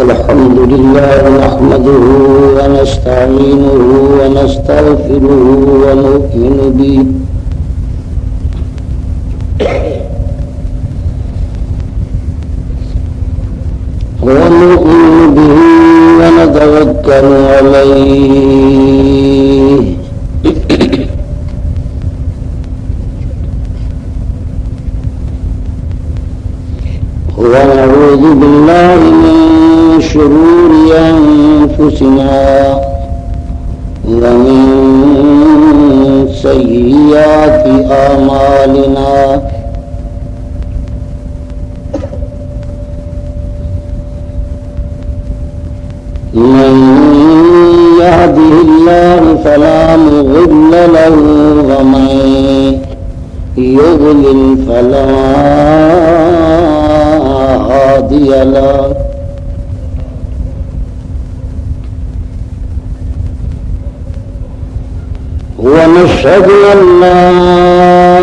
الحمد لله نحمده ونستعينه ونستغفره ونؤمن به ونتوكل عليه ونعوذ بالله من شرور أنفسنا ومن سيئات أعمالنا من يهده الله فلا مضل له ومن يضلل فلا هادي له ونشهد أن لا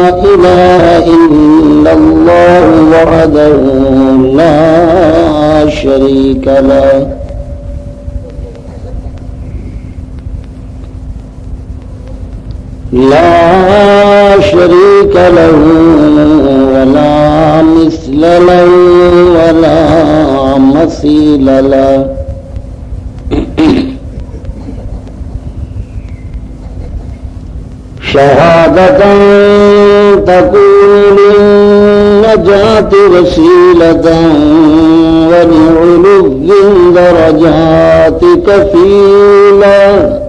إله إلا الله وحده لا شريك له ولا مثل له ولا مثيل له شهادة تكون للنجاة وسيلة ولعلو درجات كفيلا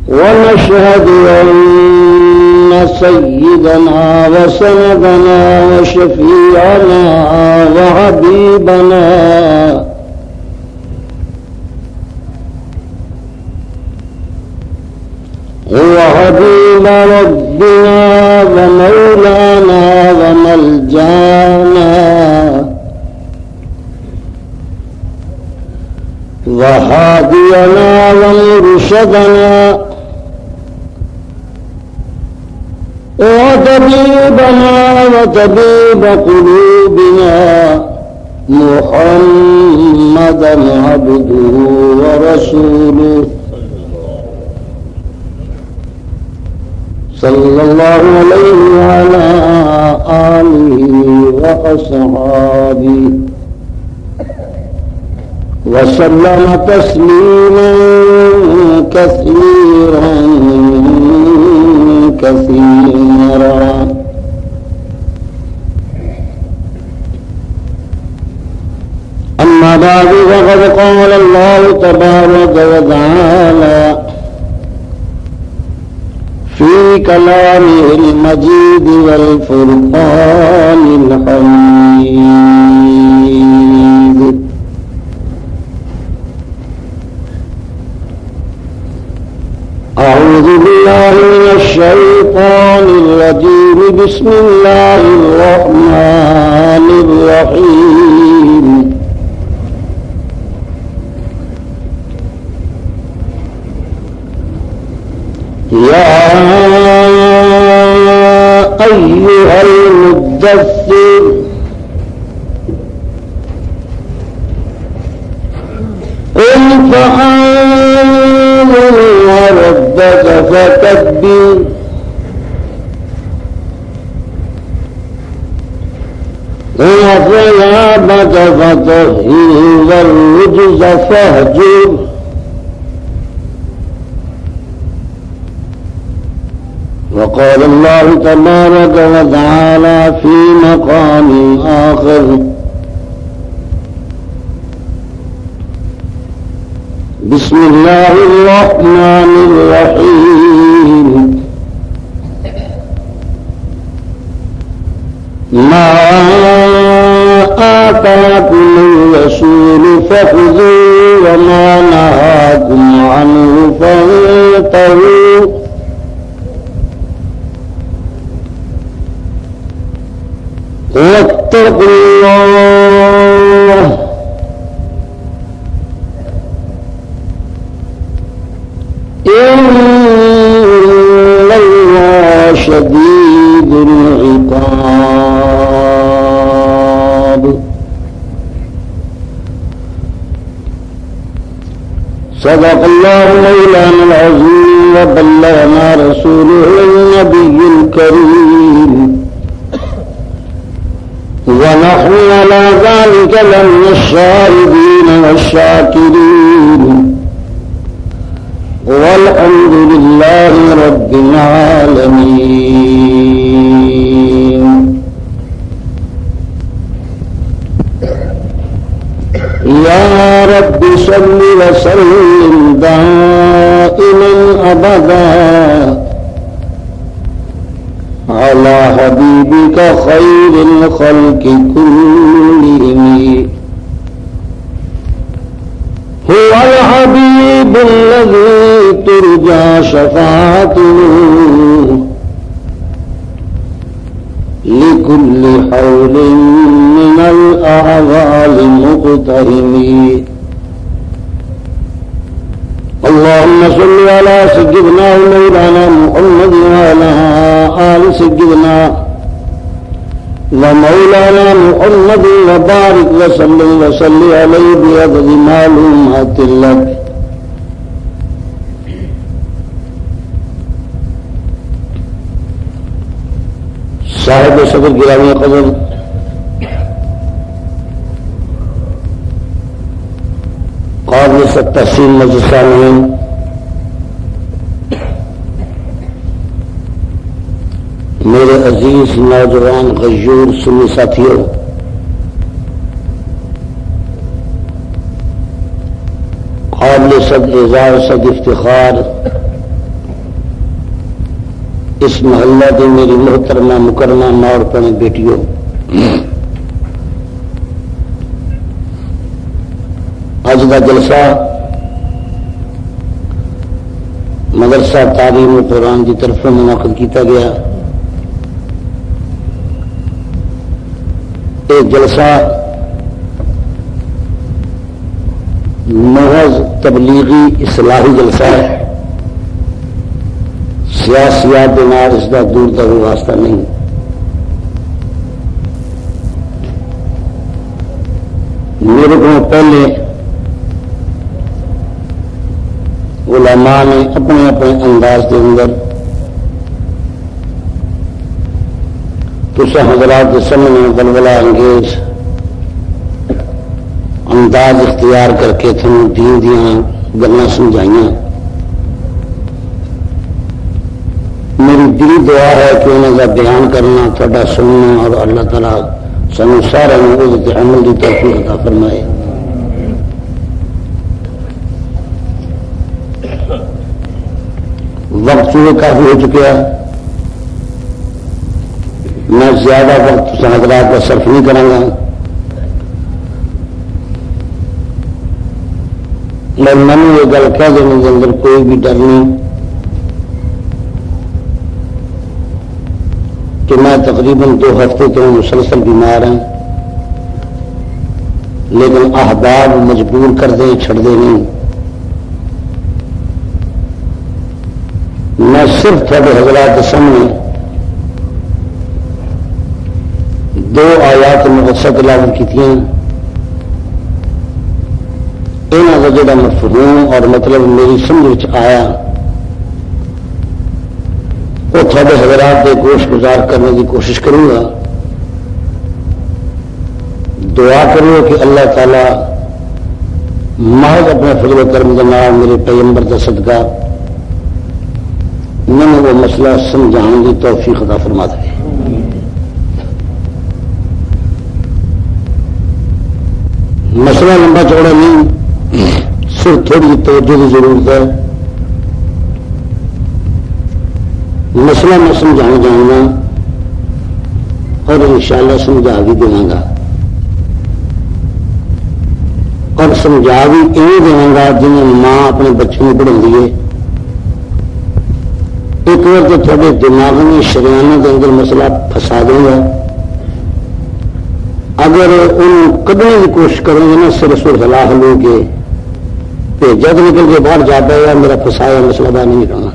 ونشهد أن سيدنا وسندنا وشفيعنا وحبيبنا وحبيب ربنا ومولانا وملجانا وهادينا ومرشدنا وطبيبنا وطبيب قلوبنا محمدا عبده ورسوله صلى الله عليه وعلى آله وأصحابه وسلم تسليما كثيرا كثيرا أما بعد فقد قال الله تبارك وتعالى في كلامه المجيد والفرقان الحميد أعوذ بالله من الشيطان الرجيم بسم الله الرحمن الرحيم يا أيها المدثر قم فأنذر وربك فكبر وثيابك فطهر والرجز فاهجر وقال الله تبارك وتعالى في مقام آخر بسم الله الرحمن الرحيم ما آتاكم الرسول فخذوه وما نهاكم عنه فانتهوا واتقوا الله إن الله شديد العقاب. صدق الله مولانا العظيم وبلغنا رسوله النبي الكريم ونحن على ذلك لمن الشاهدين والشاكرين والحمد لله رب العالمين. يا رب صل وسلم دائما أبدا على حبيبك خير الخلق كلهم. هو الحبيب الذي ترجى شفاعته لكل حول من الأعوال مقتهم. اللهم صل على سيدنا ومولانا محمد وعلى آل سيدنا ومولانا محمد وبارك وسلم عليه بعدد معلومات لك. صاحب صدر گرامی قدر قابل تحسین مجلس سامعین، میرے عزیز نوجوان غیور سنی ساتھیوں، قابل صد اعزاز صد افتخار اس محلہ دی میری محترمہ مکرمہ ماں اور پڑھنے بیٹیوں، اج دا جلسہ مدرسہ تعلیم قرآن کی طرف منعقد کیتا گیا. یہ جلسہ محض تبلیغی اصلاحی جلسہ ہے، سیاسیات کے نال اس کا دور تک واسطہ نہیں. میرے کو پہلے علماء نے اپنے اپنے انداز کے اندر تسا حضرات کے سامنے بلبلا انگیز انداز اختیار کر کے تھانوں دین دیاں گلاں سمجھائیاں. میری دلی دعا ہے کہ انہوں کا بیان کرنا تھوڑا سننا اور اللہ تعالیٰ سانوں سارے عمل کی توفیق عطا فرمائے. وقت چونکہ کافی ہو چکا، میں زیادہ وقت حضرات کا صرف نہیں کروں گا. میں نے یہ گل کہہ دینے کے اندر کوئی بھی ڈر نہیں کہ میں تقریباً 2 ہفتے تو مسلسل بیمار ہوں، لیکن احباب مجبور کر دیں چھڑ دے نہیں. میں صرف تھوڑے حضرات کے سامنے 2 آیات مقدسہ تلاوت کی تھیں. انہوں کا جڑا مفہوم اور مطلب میری سمجھ آیا وہ تھوڑے حضرات کے گوش گزار کرنے کی کوشش کروں گا. دعا کرو کہ اللہ تعالی محض اپنے فضل و کرم کے نام میرے پیغمبر کا صدقہ میں نے وہ مسئلہ سمجھانے کی توفیق عطا فرما دے. مسئلہ لمبا چوڑا نہیں، صرف تھوڑی توجہ کی ضرورت ہے. مسئلہ میں سمجھانا جاؤں گا اور انشاءاللہ سمجھا بھی دوں گا، اور سمجھا بھی یہ دوں گا جنہیں ماں اپنے بچوں کو پڑھا دیے. ایک بار تو تھوڑے دماغ میں شریانہ کے اندر مسئلہ پھنسا دوں گا. اگر ان کبھی کی کوشش کریں گے نا سر سر ہلا ہلو کے کہ جب نکل کے باہر جا پائے گا میرا پھنسایا مسئلہ باہر نہیں نکلنا.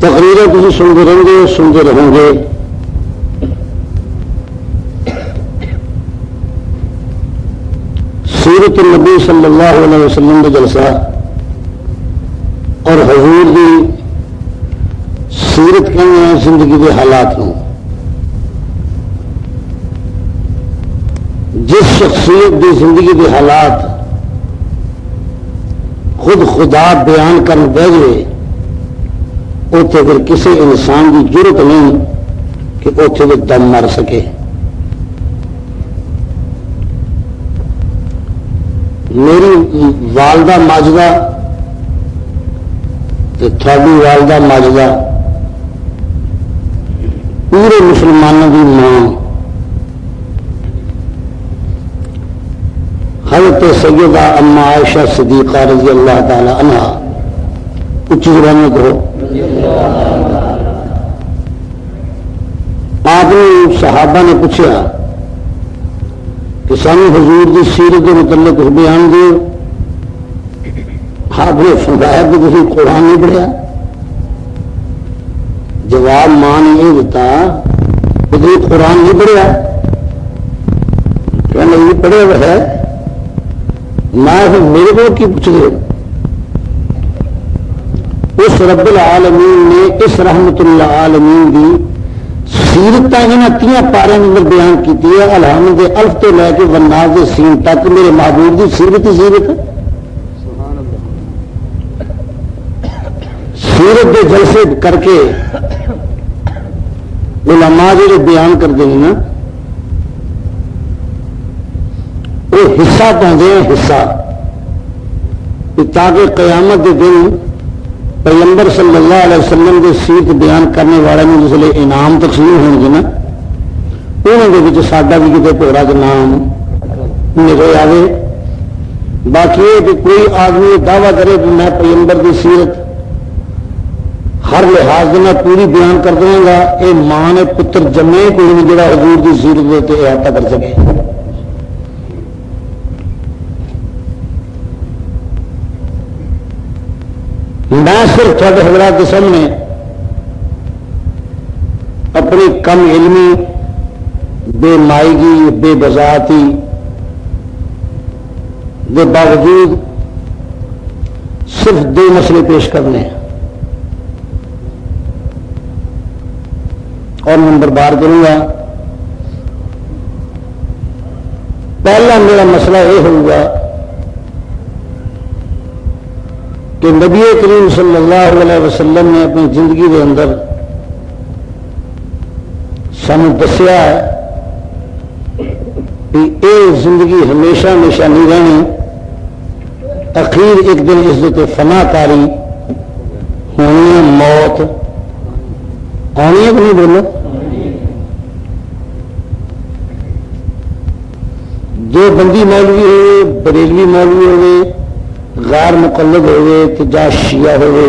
تقریریں تھی سنتے رہیں گے سنتے رہیں گے. سیرت النبی صلی اللہ علیہ وسلم کا جلسہ اور حضور کی سیرت کہنے ہیں زندگی کے حالات میں. جس شخصیت کی زندگی کے حالات خود خدا بیان کر دے گئے اتنے پھر کسی انسان کی ضرورت نہیں کہ اتنے بھی دم مر سکے. میری والدہ ماجدہ تھوڑی والدہ ماجدہ پورے مسلمانوں کی ماں حضرت سیدہ اما عائشہ صدیقہ رضی اللہ تعالی عنہا اچھی زبان میں کہو. آپ نے صحابہ نے پوچھا کہ سانو حضور کی سیرت کے متعلق کچھ بیان دو. آپ نے فرمایا کہ تھی قرآن نہیں پڑھیا. جواب ماں نے یہ دیتا کہ تھی قرآن نہیں پڑھیا. کہنا یہ پڑھے ہوئے ہے میں میرے کو کی پوچھ دے. اس رب العالمین نے اس رحمت اللہ عالمین کی سیرت یہاں 3 پارے اندر بیان کی ہے. الحمد الف تو لے کے والناس سین تک میرے محبوب کی سیرت ہی سیرت. سیرت کے جلسے کر کے علماء جو بیان کرتے ہیں نا وہ حصہ پہنچے ہیں حصہ تاکہ قیامت کے دن پیغمبر صلی اللہ علیہ وسلم کے سیرت بیان کرنے والے میں جس لئے انعام تقسیم ہوں گے نا انہوں کے ساڈا بھی کتنے پورا کا نام نکل آئے. باقی یہ کہ کوئی آدمی دعویٰ کرے کہ میں پیغمبر کی سیرت ہر لحاظ میں پوری بیان کر دوں گا یہ ماں نے پتر جمے کوئی نہیں جڑا حضور کی سیرت دیتے احاطہ کر سکے. میں صرف تھوڑے حضرات کے سامنے اپنی کم علمی بے مائیگی بے بذاتی کے باوجود صرف 2 مسئلے پیش کرنے ہیں اور نمبر بار کروں گا. پہلا میرا مسئلہ یہ ہوگا کہ نبی کریم صلی اللہ علیہ وسلم نے اپنی زندگی کے اندر سانو دسیا ہے کہ یہ زندگی ہمیشہ ہمیشہ نہیں رہنی. اخیر ایک دن اس کے فنا کاری ہونی ہے موت آنی ہے کہ نہیں بولو. جو بندی مولوی ہوئے بریلوی مولوی ہوئے غیر مقلد ہوئے تجا شیعہ ہوئے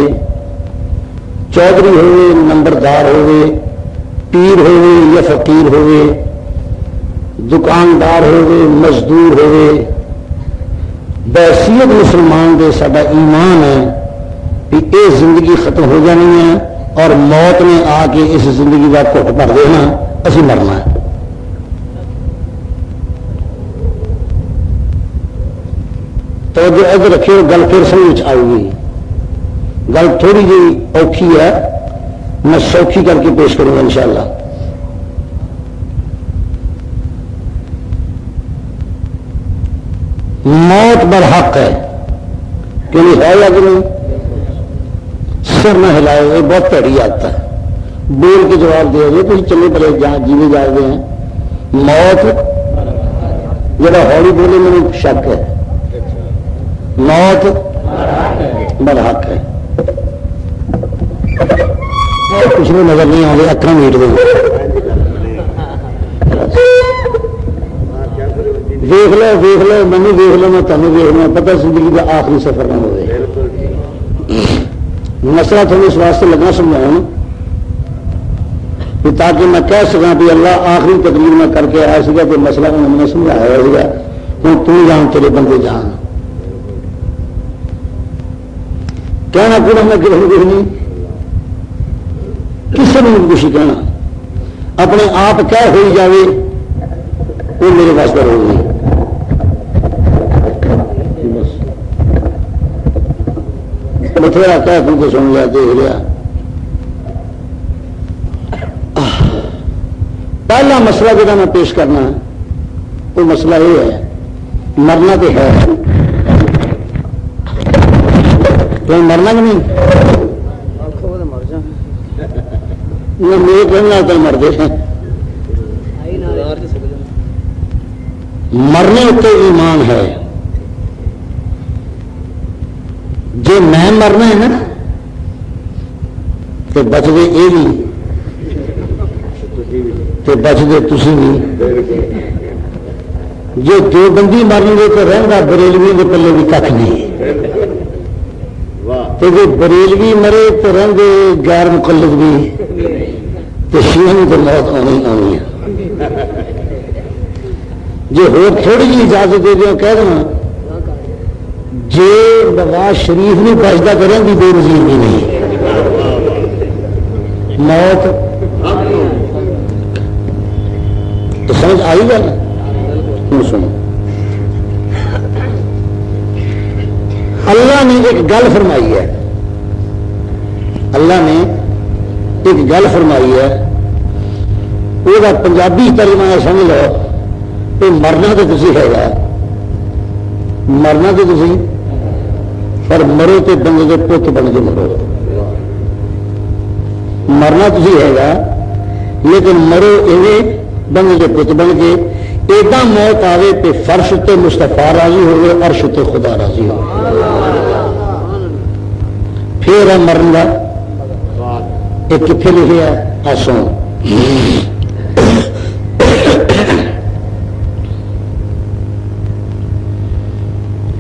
چودھری ہوئے نمبردار ہوئے پیر ہوئے یا فقیر ہوئے دکاندار ہوئے مزدور ہوئے بحیثیت مسلمان دے ساڈا ایمان ہے کہ یہ زندگی ختم ہو جانی ہے اور موت نے آ کے اس زندگی کا گھٹ بھر دینا اسی مرنا ہے. تو جو ادھر رکھے گل پھر سمجھ آؤ گی. گل تھوڑی جی اوکھی ہے میں سوکھی کر کے پیش کروں گا انشاءاللہ. موت برحق ہے کہ نہیں ہے یا کہ نہیں. سر نہ ہلائے یہ بہت پیڑی آتا ہے. بول کے جواب دے گے کچھ چلے پڑے جہاں جیوے جا رہے ہیں. موت جڑا ہولی بولے میرے شک ہے. موت برحق ہے. کچھ بھی نظر نہیں آتے اکھاں میٹ دیں دیکھ لو مینو دیکھ لو میں تمہیں دیکھ لوں پتہ زندگی کا آخری سفر نہ ہوئے. مسئلہ تھوڑا اس واسطے لگنا سمجھاؤں تاکہ میں کہہ سکا بھی اللہ آخری تقریر میں کر کے آیا سا تو مسئلہ میں نے سمجھایا ہوگا ہوں تو جان تیرے بندے جان کہنا پورا میں کسی کچھ نہیں کسی نے کچھ کہنا اپنے آپ کہہ ہوئی جائے وہ میرے واسطے ہو گئی بتھیرا کہہ تم کو سن لیا دیکھ لیا پہلا مسئلہ جہاں میں پیش کرنا ہے وہ مسئلہ یہ ہے مرنا تو ہے تو مرنا کہ نہیں میرے کہنے تو مر گئے مرنے اتنے ایمان ہے جی میں مرنا ہے نا تو بچ گئے یہ بھی تو بچ گئے تھی بھی جو دو بندی مرن گے تو رہتا بریلوی کے پلے بھی کھ نہیں تو جی بریلوی مرے تو رہتے غیر مقلد بھی تو شیعہ تو موت آنی آنی ہے جی ہو تھوڑی جی اجازت دے دیں کہہ دینا جی نواز شریف نہیں بچتا کریں گی بے نظیر بھی نہیں موت تو سمجھ آئی گا نا سنو اللہ نے ایک گل فرمائی ہے اللہ نے ایک گل فرمائی ہے وہ پنجابی ترجمہ سمجھ لو کہ مرنا تو تسی ہے گا مرنا تو تسی پر مرو تو بندے کے پت بن کے مرو مرنا تسی ہے گا لیکن مرو ایویں بندے کے پت بن کے ایڈا موت آئے کہ فرش تے مصطفیٰ راضی ہوئے عرش تے خدا راضی ہو پھر مرن کا ایک کتنے لکھے ہے سن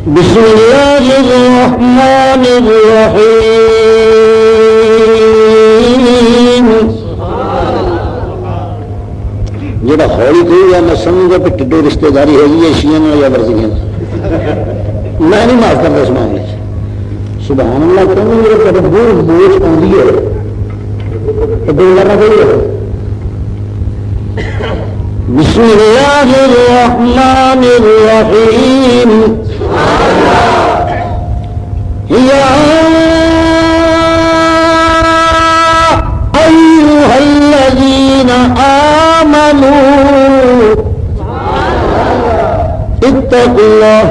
بسم اللہ الرحمن الرحیم جڑا ہولی کوئی ہے میں سمجھ گا کہ ٹڈو رشتے داری ہوگی ہے شیعہ یا ورزیاں میں نہیں معاف کرتا اس معاملے سبحان اللہ کہوں میرے کبھی بہت موج آتی ہے تو دل کرنا چاہیے بسم اللہ الرحمن الرحیم یا ایھا الذین آمنوا اتقوا اللہ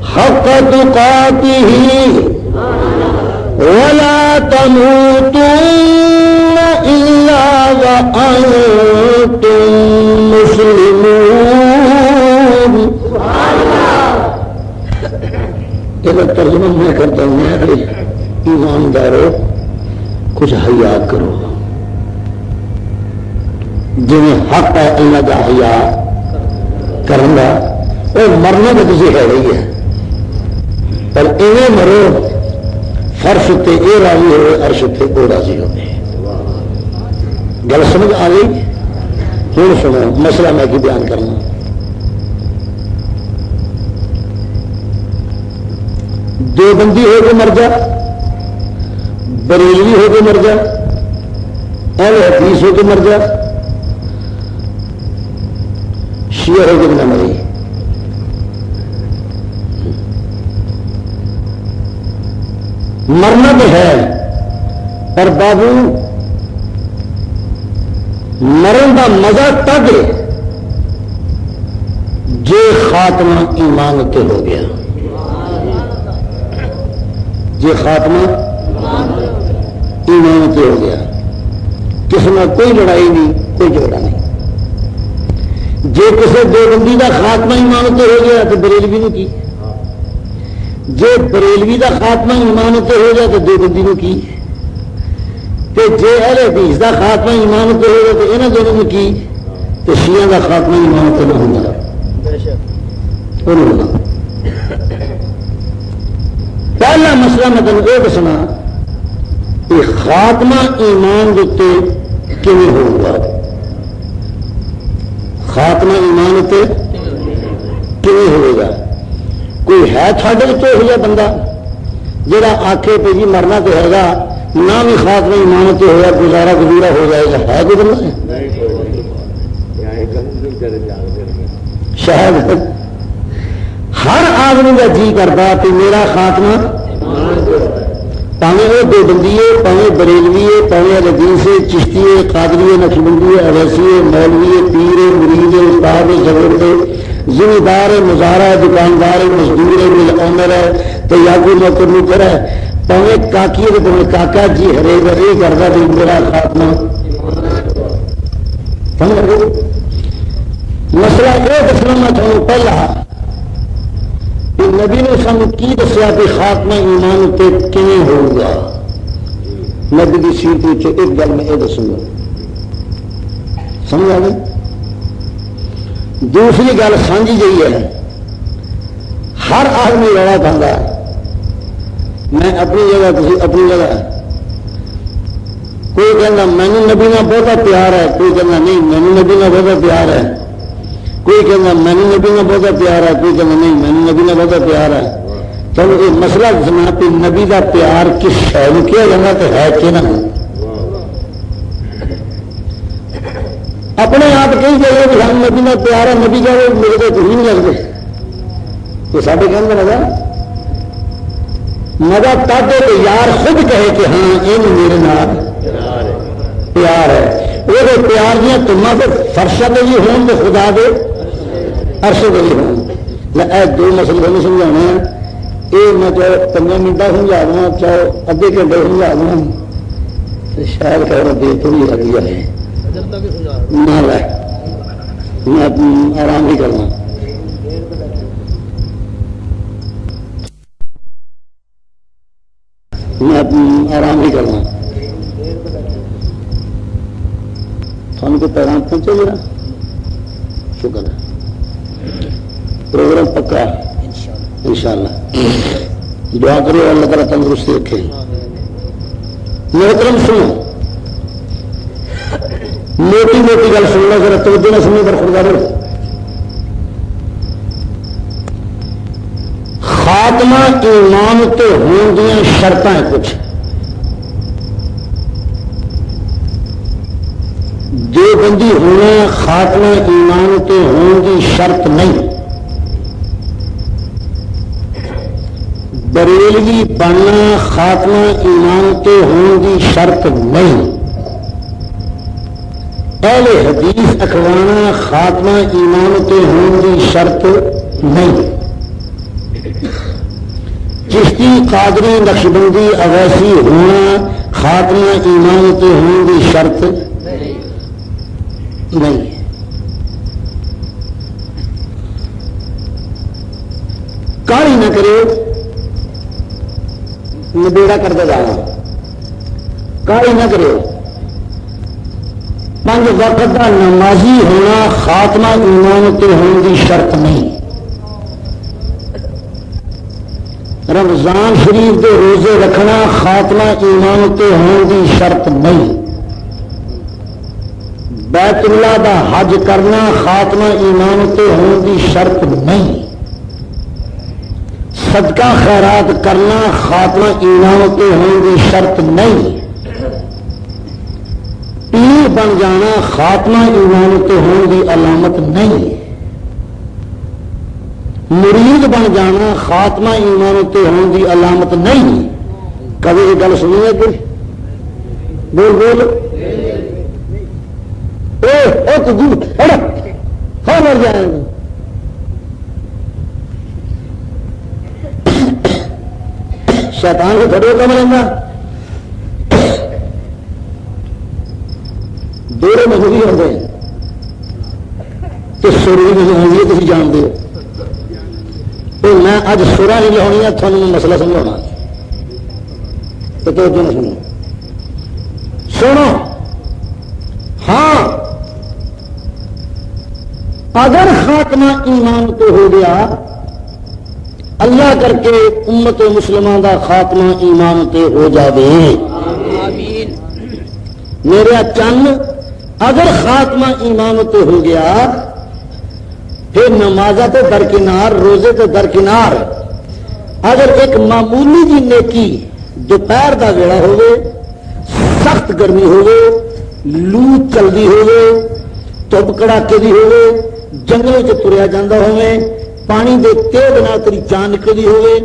حق تقاته ولا تموتن إلا وأنتم مسلمون یہ ترجمہ میں کرتا ہوں ایماندارو کچھ حیا کرو جنہیں حق ہے اللہ کا حیا کرنا وہ مرنے میں تجھے ہے رہی ہے پر ایویں مرو فرش تے اے راضی ہوئے عرش تے او راضی ہوئے گل سمجھ آ گئی ہوں سنو مسئلہ میں کی بیان کرنا دو بندی ہو کے مر جا بریلوی ہو کے مر جا اہل حدیث ہو کے مر جا شیعہ ہو کے نہ مری مرنا تو ہے پر بابو مرن کا مزہ تب جے خاتمہ ایمان تے ہو گیا جے خاتمہ ایمان تے ہو گیا کسی میں کوئی لڑائی نہیں کوئی جھگڑا نہیں جے کسی دو بندی کا خاتمہ ایمان تے ہو گیا تو بریلوی نے کی جے بریلوی کا خاتمہ ایمان تے ہو گیا تو دو بندی نے کی جے اہل حدیث کا خاتمہ ایمان تے ہو گیا تو یہاں دونوں نے کی تو شیعہ کا خاتمہ ایمان تے نہ ہوگا پہلا مسئلہ میں تمہیں یہ دسنا کہ خاتمہ ایمان دیتے کیوں ہوگا خاتمہ ایمان تے کیوں ہوئے گا؟ کوئی ہے تھوڑے یہ بندہ جڑا آکے پہ جی مرنا تو ہے گا نہ بھی خاتمہ ایمان تو ہوا گزارا گزورا ہو جائے گا؟ ہے کوئی بندہ؟ شاید ہر آدمی کا جی کرتا کہ میرا خاتمہ پاویں وہ دو بندی ہے، پاویں بریلوی ہے، پاویں حدیث ہے، چشتی ہے، قادری ہے، نقشبندی ہے، اویسی ہے، مولوی ہے، پیر ہے، مرید ہے، استاد ہے، شاگرد ہے، ذمہ دار ہے، مزارع ہے، دکاندار ہے، مزدور ہے، مل عمر ہے، تو یا کوئی نوکر نوکر ہے، پاویں کاکی ہے، پاویں کاکا جی ہرے گھر یہ کرتا بھی میرا خاتمہ سمجھ لگے۔ مسئلہ یہ دسنا میں تمہیں پہلا نبی نے سانو کی دسیا کہ خاتمہ ایمان تے کیوں ہوگا؟ نبی کی سیٹ ایک گل میں یہ دسوں گا، سمجھ آ گئی؟ دوسری گل سمجھی گئی ہے، ہر آدمی رولا کھانا ہے، میں اپنی جگہ کسی اپنی جگہ، کوئی کہنا مینو نبی نہ بہت پیار ہے، کوئی کہنا نہیں مینو نبی نہ بہت پیار ہے، کوئی کہنا مینو نبی نہ بہت پیار ہے، کوئی کہنا نہیں مینو نبی نہ بہت پیار ہے۔ چلو یہ مسئلہ سنا کہ نبی کا پیار کس شہر کیا جانا تو ہے کہ نہ اپنے آپ کہیں چاہیے کہ ہم نبی کا پیار ہے، نبی کا وہ میرے کو تھی نہیں لگتے تو سارے کہنے لگا مزہ تب ہے کہ یار خود کہے کہ ہاں یہ میرے نال پیار ہے، وہ پیار دیا تما کو فرشہ دے بھی ہوں تو خدا دے عرش دے بھی ہوں۔ میں دو مسئلے نہیں سمجھانے ہیں، یہ میں چاہے 15 منٹ سمجھا دوں چاہے ادھے گھنٹے سمجھا دوں شاید کہ دے تھوڑی لگی ہے نہ لے میں آرام بھی کرنا۔ میں آرام بھی کرنا سن کو پیغام پہنچے گا، شکر ہے، پروگرام پکا انشاءاللہ، دعا کرو اللہ تعالیٰ تندرستی رکھے۔ محترم سنو، موٹی موٹی گل سننا ذرا توجہ نہ سننے پر خدا رہو۔ خاتمہ ایمان تے ہون دیا شرطیں کچھ دو بندی ہونا خاتمہ ایمان تے ہون دی شرط نہیں، بریلوی بننا خاتمہ ایمان تے ہون دی شرط نہیں، اہل حدیث اخوانا خاتمہ ایمان تے ہون دی شرط نہیں، چشتی قادری نقشبندی اویسی ہونا خاتمہ ایمان تے ہون دی شرط نہیں۔ کالی نہ کرے نبیڑا کرتے جانا، کالی نہ کرے۔ 5 وقت کا نمازی ہونا خاتمہ ایمان تے ہون دی شرط نہیں، رمضان شریف کے روزے رکھنا خاتمہ ایمان تے ہون دی شرط نہیں، بیت اللہ دا حج کرنا خاتمہ ایمان تے ہون دی شرط نہیں، صدقہ خیرات کرنا خاتمہ ایمان تے ہون دی شرط نہیں، پیر بن جانا خاتمہ ایمان تے ہون دی علامت نہیں، مرید بن جانا خاتمہ ایمان تے ہون دی علامت نہیں۔ کبھی یہ گل سنی ہے کوئی؟ بول بول تو جھوٹ مر جائے گا۔ شیطان کو تھوڑے کم رہنا دورے مذہبی ہوتے ہیں تو سوری نہیں ہوئی تھی جانتے ہو۔ تو میں اج سورا نہیں لیا ہے تھوڑا مسئلہ سمجھانا تو نہ سنو سنو۔ ہاں اگر خاتمہ ایمان تو ہو گیا اللہ کر کے امت مسلمان دا خاتمہ ایمان تے ہو جاوے میرے چند، اگر خاتمہ ایمان تے ہو گیا پھر نمازہ تو درکنار، روزے تو درکنار، اگر ایک معمولی جی نیکی دوپہر کا ویڑا ہوئے، سخت گرمی ہوئے، لو چلتی ہوئے، دھوپ کڑاکے دی ہوئے، جنگلوں چ تریا جاندہ ہوئے، پانی دے تیز نال تیری جان نکلتی ہوئے،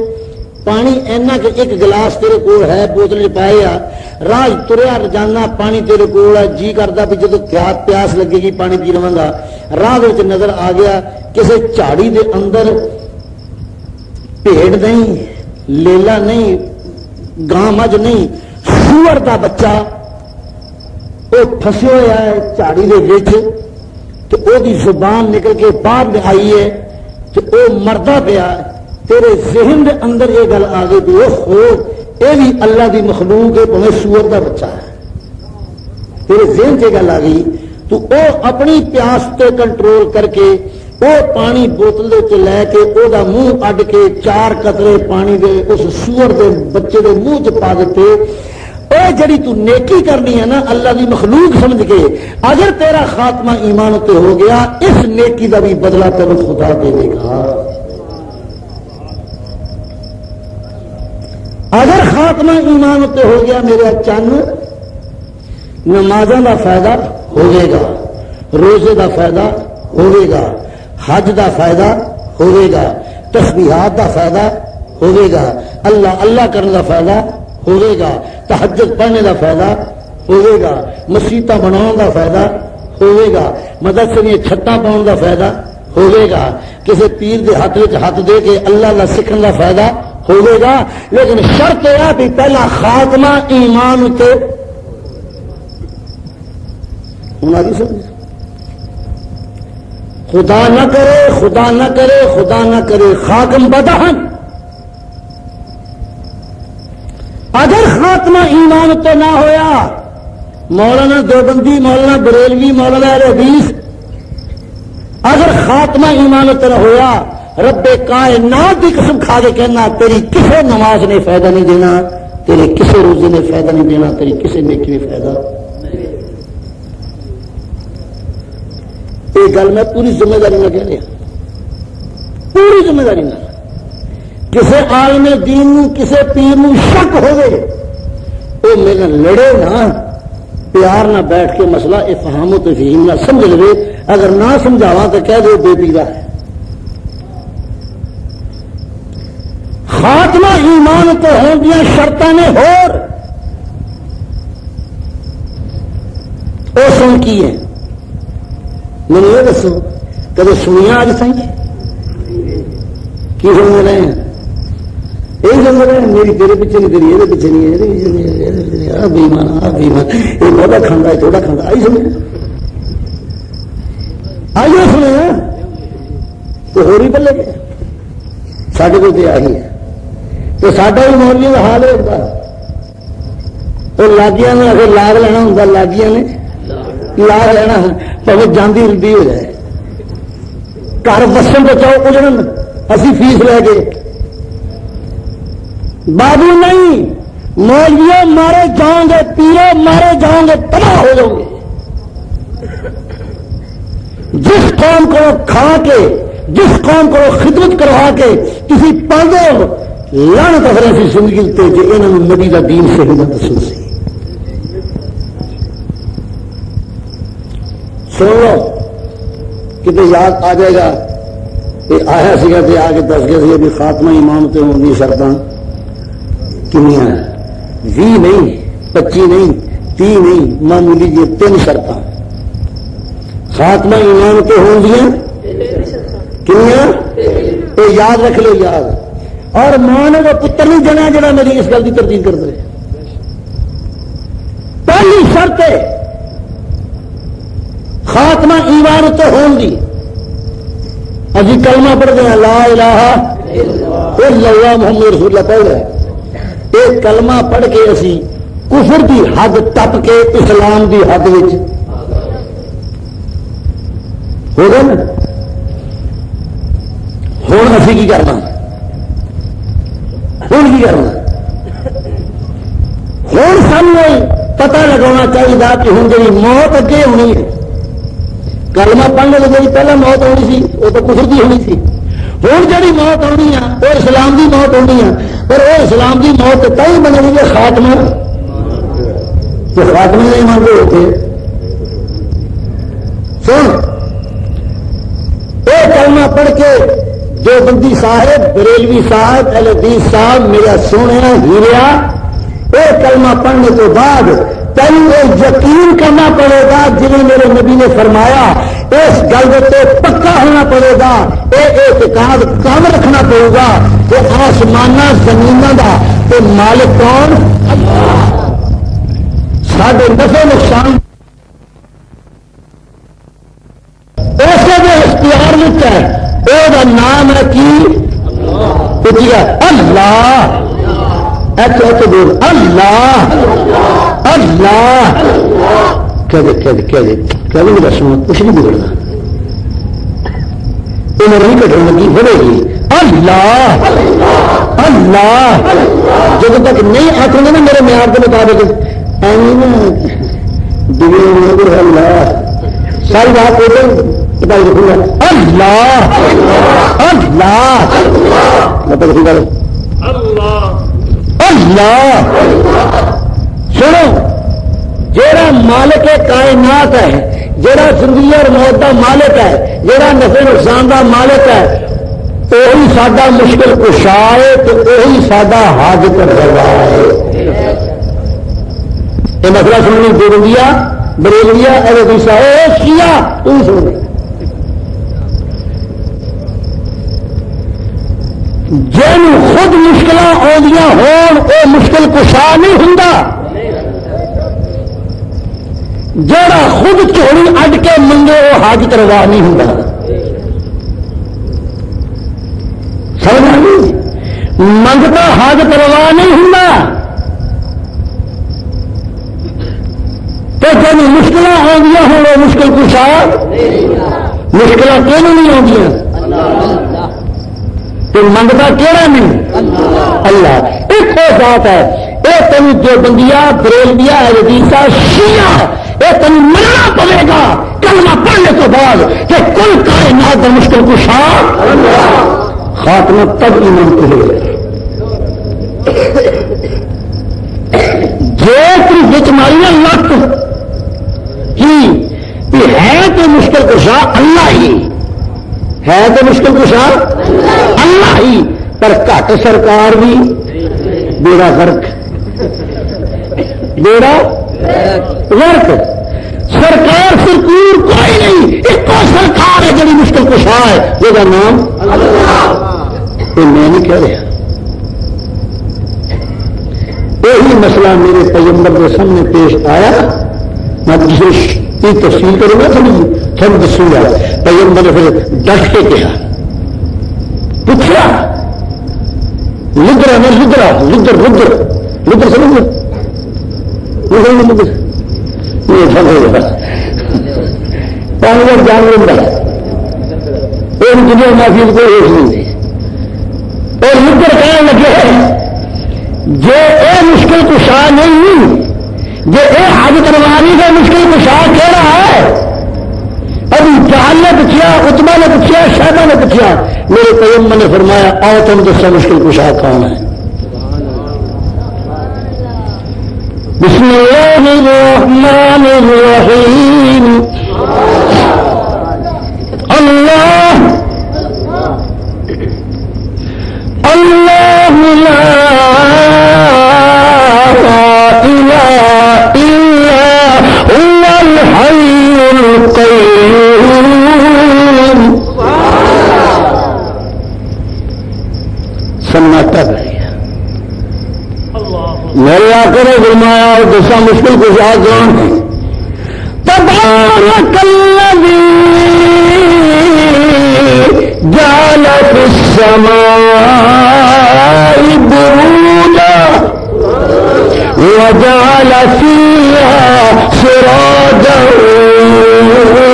پانی اینا کہ ایک گلاس تیرے کول ہے، بوتل پائے آ، راہ تریا جانا، پانی تیرے کول ہے، جی کرتا بھی جدو پیاس لگے گی پانی پی لواں گا، راہ نظر آ گیا کسی جھاڑی دے اندر بھیڑ نہیں، لیلا نہیں، گاں مجھ نہیں، سور دا بچہ وہ پھسے ہوا ہے جھاڑی دے وچ، تو او دی زبان نکل کے باہر میں آئی ہے، تو وہ مردہ پیا، تیرے ذہن دے اندر یہ گل آ گئی بھی یہ بھی اللہ دی مخلوق ہے، پویں سور دا بچہ ہے، تیرے ذہن سے گل آ گئی، تو او اپنی پیاس تے کنٹرول کر کے وہ پانی بوتل دے لے کے او دا منہ اڈ کے 4 قطرے پانی دے اس سور دے بچے دے منہ چ پا دیتے۔ اے جڑی تو نیکی کرنی ہے نا اللہ دی مخلوق سمجھ کے، اگر تیرا خاتمہ ایمان تے ہو گیا، اس نیکی دا بھی بدلہ تیرے خدا دے دے گا۔ اگر خاتمہ ایمان تے ہو گیا میرے چن، نمازوں دا فائدہ ہوئے گا، روزے دا فائدہ ہوئے گا، حج دا فائدہ ہوئے گا، تسبیحات دا فائدہ ہوئے گا، اللہ اللہ کرنے دا فائدہ ہوئے گا، تہجد پڑھنے دا فائدہ ہوئے گا، مسیتاں بناؤں دا فائدہ ہوئے گا، مدرسے میں چھتاں پاؤں دا فائدہ ہوئے گا، کسی پیر دے ہاتھ وچ ہاتھ دے کے اللہ اللہ سکھن دا فائدہ ہوئے گا، لیکن شرط یہ بھی پہلا خاتمہ ایمان تے ہونا بھی سمجھ۔ خدا نہ کرے، خدا نہ کرے، خدا نہ کرے خاکم بدہن، اگر خاتمہ ایمان تو نہ ہویا، مولانا دیوبندی، مولانا بریلوی، مولانا اہل حدیث، اگر خاتمہ ایمان تو نہ ہویا، رب کائنات کی قسم کھا کے کہنا تیری کسی نماز نے فائدہ نہیں دینا، تیرے کسی روزے نے فائدہ نہیں دینا، تیری کسی نیکی نے فائدہ۔ یہ گل میں پوری ذمہ داری میں کہہ رہا، پوری ذمہ داری میں۔ کسی عالم دین نو، کسی پیر نو شک ہوئے، وہ میرے لڑے نا، پیار نہ بیٹھ کے مسئلہ افہام و تفہیم نہ سمجھ لے، اگر نہ سمجھاواں تو کہہ دو بے پیرا ہے۔ خاتمہ ایمان تو ہوں گیا شرطاں نے ہور، وہ سن کی ہے میں یہ دسو کدے سنیا آج تھی کی سن رہے ہیں؟ یہی سن رہے ہیں میری تیرے پیچھے نہیں، تیری یہ پیچھے نہیں، یہ پیچھے نہیں، آ بےمان، آ بےمان، یہ بہت کھانا ہے تھوڑا کھانا، آئی سنے آئیے سنے تو ہو رہی پلے گئے سارے کو تو آہی ہے، تو ساڈا بھی مولویوں کا حال ہوتا وہ لاگیاں نے اگر لاگ لینا ہوں، لاگیاں نے لاگ لینا پہ جاندی رڈی ہو جائے، گھر بسن بچاؤ اجڑن، اسی فیس لے کے بابو نہیں، مولویوں مارے جاؤں گے، پیرو مارے جاؤں گے، تباہ ہو جاؤں گے۔ جس قوم کو کھا کے، جس قوم کو خدمت کروا کے کسی پاندے لعنت افرے سی زندگی تے جو انہوں نے نبی دا دین سے ہی نہ دسو سی۔ سن لو کتنے یاد آ جائے گا، یہ آیا سا تے آ کے دس گیا سی بھی خاتمہ ایمان تے ہونی شرطاں کنیاں، 20 نہیں، 25 نہیں، 30 نہیں، معمولی جی 3 شرطاں خاتمہ ایمان تے ہوں گیا کنیاں، یہ یاد رکھ لو یاد۔ اور ماں نے وہ پتر نہیں جنا جڑا میری اس گل کی تردید کر دے۔ پہلی شرط ہے خاتمہ ایمان تو ہون دی، ابھی کلمہ پڑھ گیا لا الہ الا اللہ محمد رسول اللہ پڑھ رہے، ایک کلمہ پڑھ کے اسی کفر دی حد ٹپ کے اسلام دی حد وچ ہو گیا نا۔ ہوں اسی کی کرنا، ہوں کی کرنا، ہوں سامنے پتہ لگانا چاہیے کہ ہوں جی موت اگے ہونی ہے، کلمہ پڑھنے لگے پہلے موت ہونی سی وہ تو کفر کی ہونی سی. ہوں جی موت آنی ہے وہ اسلام کی موت آنی ہے پر وہ اسلام کی موت تھی بنے گی خاتمہ جو خاتمے نہیں مانگے ہوتے. سن یہ کلمہ پڑھ کے جو بندی صاحب بریلوی صاحب اہل حدیث صاحب میرا سونے ہیریا یہ کلمہ پڑھنے کے بعد تین یقین کرنا پڑے گا جی میرے نبی نے فرمایا اس گل سے پکا ہونا پڑے گا یہ اعتقاد کام رکھنا پڑے گا کہ آسمان زمین کا تو مالک کون سارے نفع نقصان اسے جو اختیار لکھا ہے وہ نام ہے کی اللہ. اللہ اللہ میرا سن کچھ نہیں بگڑنا عمر نہیں کٹنے لگی بڑھے گی. اللہ اللہ جب تک نہیں آخر گے نا میرے معیار کے مطابق اللہ ساری بات بتائی رکھوں گا. اللہ اللہ اللہ سنو جیڑا مالک کائنات ہے جیڑا زندگی اور موت کا مالک ہے جیڑا نفع نقصان کا مالک ہے وہی ساڈا مشکل کشا ہے تو وہی ساڈا حاجت روا ہے. یہ مسئلہ سننی دیوبندیا بریلویا اہل حدیث شیعہ تم سن جن خود مشکل آدیاں ہون وہ مشکل کشا نہیں ہوں جڑا خود چوڑی اڈ کے منگے وہ حاجت روا نہیں ہوں. سمجھ نہیں منگتا حاجت روا نہیں ہوں تو جن مشکل آدیاں ہوں وہ مشکل کشا مشکل کیوں نہیں آدیاں تو منگتا کہڑا نہیں اللہ ایک ذات ہے. یہ تم جو بندیا بریلویا حدیثہ شیعہ یہ تم مننا پڑے گا کلمہ پڑھنے کے بعد کہ کل کائنات کا مشکل کشا خاتمہ تب ایمان کہے جو تم بچ ماری لت کی ہے تو مشکل کشا اللہ ہی ہے تو مشکل کشا اللہ ہی پر گھٹ سرکار بھی بیڑا غرق بیڑا غرق سرکار سرکور کوئی نہیں ایک سرکار ہے جڑی مشکل کشا ہے جہاں نام یہ میں نہیں کہہ رہا. یہی مسئلہ میرے پیغمبر کے سامنے پیش آیا میں کسی تفصیل کروں گا تھوڑی دسوں گا. پیغمبر نے پھر ڈٹ کے کہا پوچھا لدرا میں لدرا لدر لدر لدر سمجھ لدر یہ سب ہو گیا پانی جان لینا اور دنیا معافی کو روک نہیں دے اور لدر کہنے لگے جو اے مشکل کشا نہیں جو اے حاجت روانی کا مشکل کشا کہہ رہا ہے. ابھی جہل نے پوچھا اتبا نے پوچھا شہبہ نے پوچھا میرے پیغمبر نے فرمایا آؤ تم دسو مشکل کشا کون ہے. بسم اللہ الرحمن الرحیم. اللہ اللہ لا الہ الا هو الحی القیوم. سناٹا کر میرے آقا نے فرمایا اور دوسرا مشکل کشا کون ہے. تبارک الذی جعل فی السماء بروجا وجعل فيها سراجا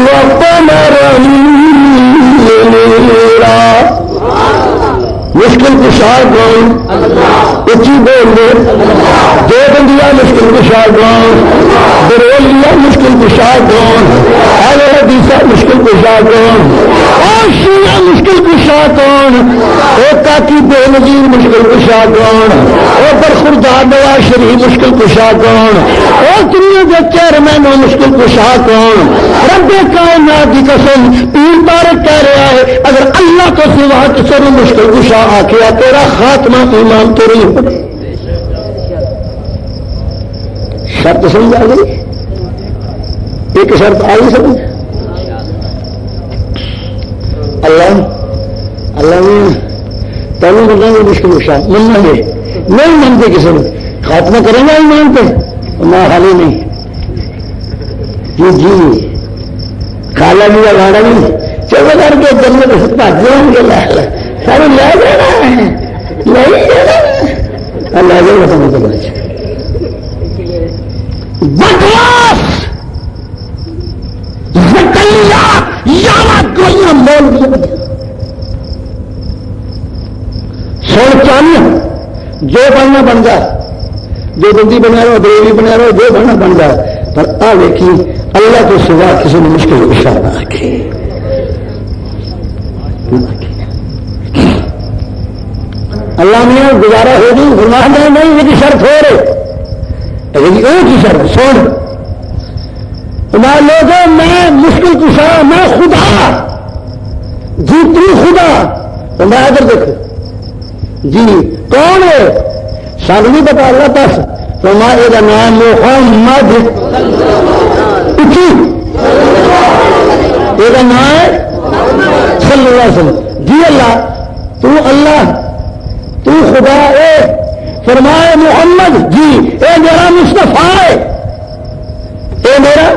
وقمرا منيرا. مشکل کشا کون؟ اچھی بول دے. دو بندیا مشکل کشا کون؟ بریلیا مشکل کشا کون؟ اہل حدیث مشکل کشا کون؟ اور شیعہ مشکل کشا کون؟ اور کاکی بے نظیر مشکل کشا کون؟ اور برخوردار نواز شریف مشکل کشا کون؟ اور دنیا کے چیئرمین مشکل کشا کون؟ رب کائنات کی قسم پیر طارق کہہ رہا ہے اگر اللہ کو سوا کسی نے مشکل کشا آخیا تیرا خاتمہ ایمان تو نہیں ہوگا. شرط سمجھ آ گئی؟ ایک شرط آئی سمجھ. اللہ نے تینوں بتائیں گے مشکل کشا مننا گے نہیں مانتے کسی نے خاتمہ کریں گے نہیں مانتے نہ حالی نہیں. جی کالا بھی گاڑا نہیں چلو کر کے جنت بھاجوں گے سارے لے جانا ہے لے جانا لے جائے گا سمجھ بکواس گولیاں مول سن چاہیے جو بننا بن جائے جو بندی بنا رہا دریوی بنا رہا جو بننا بن جائے پر آ دیکھی اللہ کو سوا کسی نے مشکل کشا نہ رکھے. اللہ نے گزارا ہو گئی فرمایا نہیں یہ شرط ہو رہے ایک ہی شرط سن لوگوں میں مشکل کشا میں خدا جی تو خدا میں ادھر دیکھو جی کون ہے سب نہیں بتا اللہ دس فرمایا یہ نام محمد اٹھی یہ نام ہے صلی اللہ علیہ وسلم. جی اللہ تو خدا اے فرمائے محمد جی اے میرا مصطفیٰ ہے اے میرا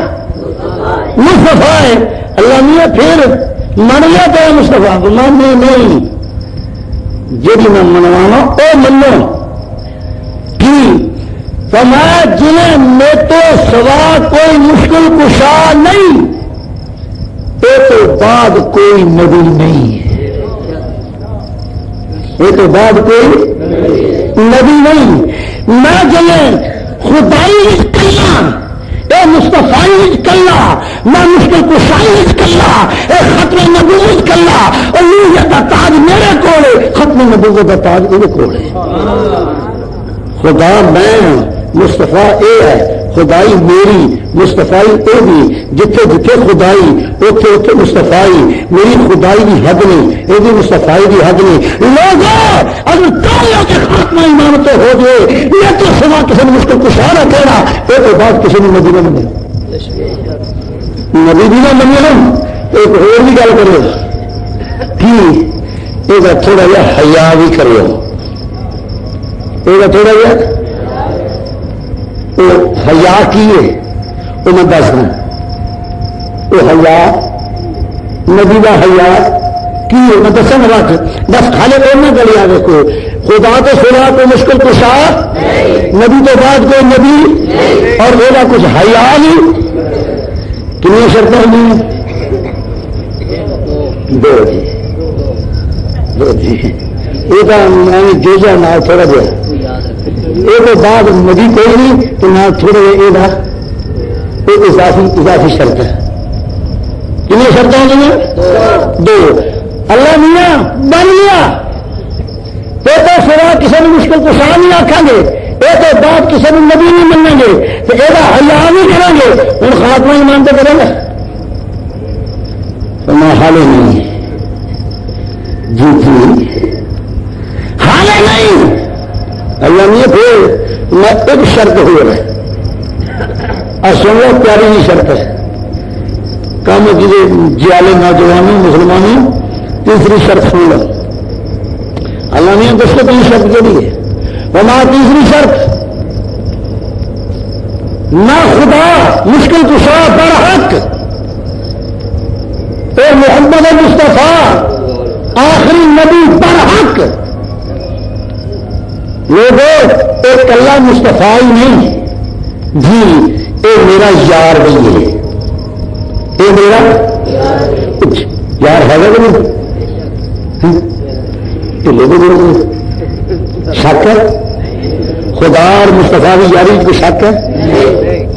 مصطفیٰ ہے. اللہ نے پھر من لیا تیرا مصطفیٰ ماننے نہیں جی میں منوانا او منو کی فرمایا جنہیں میں تو سوا کوئی مشکل کشا نہیں اے تو بعد کوئی نبی نہیں یہ تو بعد کوئی نبی نہیں. میں جنہیں خدائی کلا اے مصطفی کلا میں مشکل کشائی کلا اے ختم نبوت کلا اور یہ تاج میرے کول ختم نبوت کا تاج میرے کول ہے. خدا میں مصطفیٰ اے ہے خدائی میری مصطفائی اے بھی جتھے جتھے خدائی اوتھے اوتھے مصطفائی میری خدائی کی حد نہیں یہ مصطفائی کی حد نہیں. لوگوں اگر کالوں کے خاتمہ ایمان تو ہو جائے یہ تو سوا کسی نے مشکل کشا نہ کہنا یہ تو بات کسی نے نبی نہ منے نبی بھی نہ منے ایک اور بھی گل کرو کہ یہ تھوڑا جہا حیا بھی کرو یہ تھوڑا جہا حیا کی ہے وہ میں دس دوں وہ حیا نبی کا حیا کی ہے میں دسا رکھ بس کھانے کو نہ گلیا دیکھو خدا تو سنا کوئی مشکل کشا نبی تو بعد کوئی نبی اور میرا کچھ حیا نہیں کنی شرطیں نہیں دو جی یہ تو میں نے جوجا نہ تھوڑا دیا یہ تو بعد نبی کوئی نہیں تو نہ تھوڑے یہ اضافی شرط ہے. کنی شرطیں ہیں دو. اللہ میاں بن گیا یہ تو سوا کسی نے مشکل کشا نہیں آکھیں گے یہ تو بعد کسی نے نبی نہیں منیں گے تو یہ حیا نہیں کریں گے ہوں خاتمہ ایمان تو کرے گا میں حالے نہیں جی جی حالے نہیں. اللہ نے پھر میں ایک شرط ہو رہا ہے اور سن لو پیاری ہی شرط ہے کام جی جیالے نوجوانوں مسلمانوں تیسری شرط سن لو. اللہ نے دس کو پہلی شرط کے لیے ہمارا تیسری شرط نہ خدا مشکل کشا برحق اے محمد مصطفیٰ آخری نبی برحق لوگوں ایک اللہ مصطفیٰ ہی نہیں جی اے میرا یار بھی ہے اے میرا یار ہے گا نہیں ڈھیلے کو جوڑ دے شک ہے خدا اور مصطفیٰ کی یاری کو شک ہے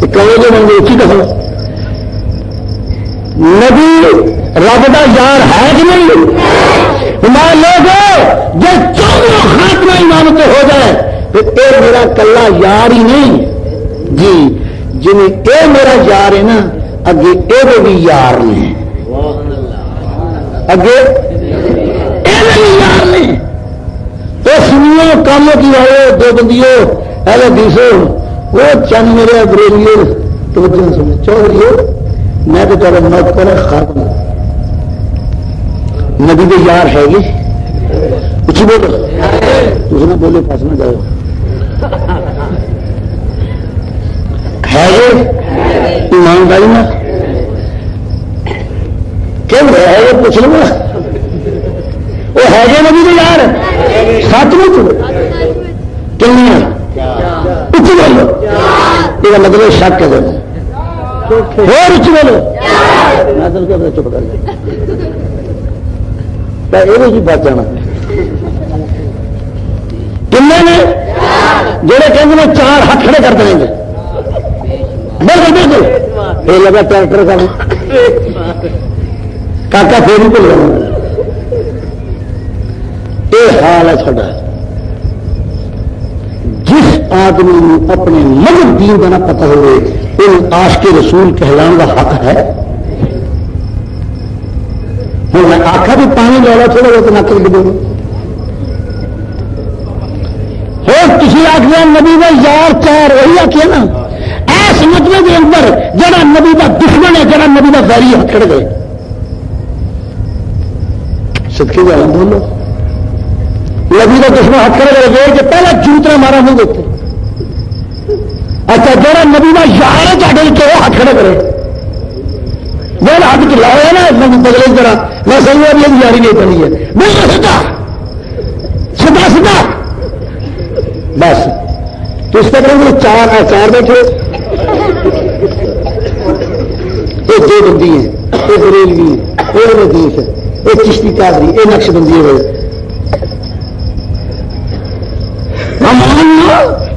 کہو گے بندے اچھی کہو نبی رب کا یار ہے کہ نہیں ہمارے لوگ جو چودہ خاتمہ ایمان پہ ہو جائے پھر اے میرا کلا یار ہی نہیں جی جن اے میرا یار ہے نا اگے اے بھی یار نے اگے اے بھی یار نے تو سنیو کاموں کی آئے دو بندیوں اہل حدیثو وہ چند میرے بریلیو توجہ سنو چوہریو میں تو تیرا موت کرے خاتم نبی کے یار ہے گی کچھ بولو اس نے بولے پاس نہ جاؤ ہے یہ ایمانداری میں کیوں ہے یہ پوچھ لوں گا وہ ہے گے نبی کے یار سچ میں کنیا کچھ بولو یہ مطلب شک ہے اور اچھی بولو میں تو چپ کر یہ جی بات جانا کنے نے جڑے کہیں گے چار ہاتھ کھڑے کر دیں گے بالکل بالکل یہ لگا ٹریکٹر کا پھر ہی بھول گیا یہ حال ہے ساڈا جس آدمی اپنے مذہب دین کا نہ پتہ ہوئے ان عاشق رسول کہلانے کا حق ہے ہوں میں آخا بھی پانی لے لو تھوڑا بہت نک لگ دوں کسی آخر نبی کا یار چار وہی آخیا نا ایس مطلب کے اندر جڑا نبی کا دشمن ہے جڑا نبی کا ویری ہے کھڑ گئے صدقے والا بولو نبی کا دشمن ہاتھ کھڑے گئے کہ پہلا چوترا مارا ہوں گے اچھا جڑا نبی کا یار ہے چاہے کہ وہ ہاتھ کھڑے کرے وہ ہاتھ چلایا نا نبی بدلے کی طرح میں صحیح ہے یہ یاری نہیں پڑی ہے بالکل سیدھا سیدھا سیدھا بس تو اس طرح وہ چار بیٹھے یہ دو بندی ہیں یہ بریلوی ہے یہ ردیف ہے یہ چشتی قادری یہ نقش بندی ہے